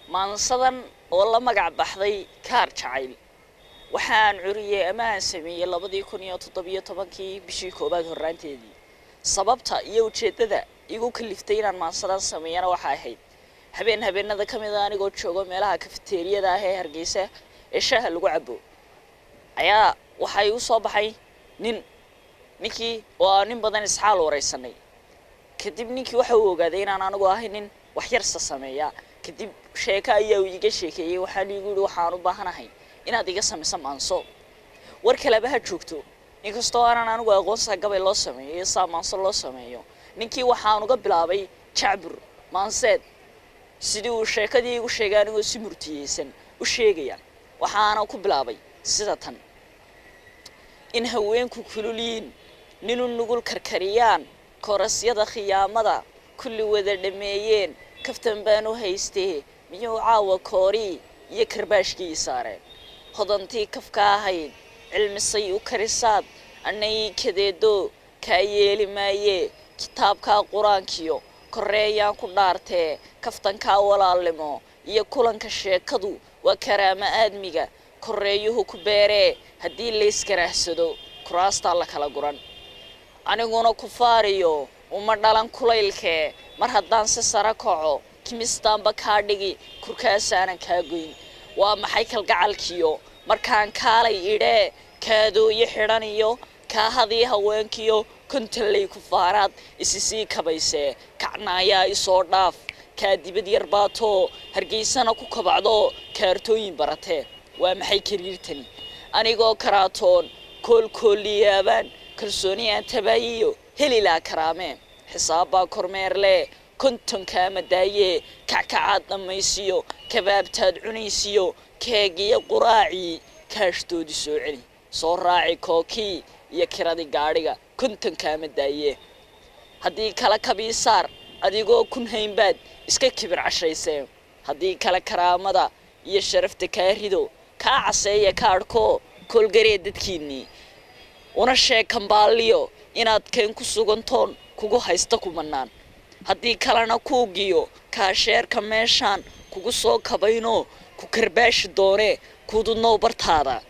maansadan oo la magac baxday kaar jacayl waxaan curiyay amaan sameeyay 2017 bishii koobaad horaanteedii sababta iyo ujeedada igu kaliftay inaan maansadan sameeyana waxa ahayd habeenada kamid ah anigoo joogo meelaha kafeteriyada ah ee Hargeysa ee shaaha lagu cabo ayaa waxay u soo baxay ninkii oo nin badan isxaal wareysanay kadib ninkii waxa uu ogaaday inaan anigu ahay nin wax yar sameeya kadib sheeka ayaa iga sheekeeyay waxaan igu yiri waxaan u baahanahay inaad iga sameyso maanso war kale ba ha joogto inkastoo aan anigu aqoonsa gabay loo sameeyo maanso loo sameeyo ninkii waxaan uga bilaabay Jacbur maanseed sidii uu sheekadii igu sheegay anigu si murtiyeysan u sheegaya waxaana ku bilaabay sida tan in haweenku kululiin ninu nugul karkariyaan koorasyada khiyaamada kulli wada dhameeyeen kaftan baan u haystay miyuu caawa koori iyo karbaashkii saareen hodantii kafka ahayd cilmisay u karisaad anay kadeedo ka yeeli maaye kitaabka quraankiyo koreeyaan ku dhaartee kaftanka walaalimo iyo kulanka sheekadu waa karaama aadmiga koreeyuhu ku beeree hadii la iskaraahsado kuraasta la kala guran aniguna ku faariyo uma dhalan kulaylkee mar haddaan si sara kaco kimistaanba ka dhigi kurkaasana ka goyn waa maxay kalgacalkiyo markaan kaalay idhee kaadoo iyo xidhaniyo ka hadii haweenkiyo kontalay ku faarad isii kabayse kacnaaya isoo dhaaf ka dibad yar baato Hargeysana ku kabacdo kaartooyin barate waa maxay kariirtani anigoo karaatoon kooliyaaban kalsooni aan tabayiyo heli la karaame xisaaba kormeerle kontonka madaaye kackacaad dhamaysiyo kabaabtaad cunaysiyo keegiyo quraaci kaashtoodi soo celi soo raaci kooki iyo kiradi gaadhiga kontonka madaaye hadii kala kabiisaar adigoo kun haynbaad iska kibir cashaysay hadii kala karaamada iyo sharafta ka rido ka caseeya kaarko kolgaree dadkiini una sheekambaaliyo inaad keen ku sugantoon kugu haysta kumanaan hadii kalena kuugiyo ka sheerka meeshan kugu soo kabayno ku karbaash doone kududnoo bartaada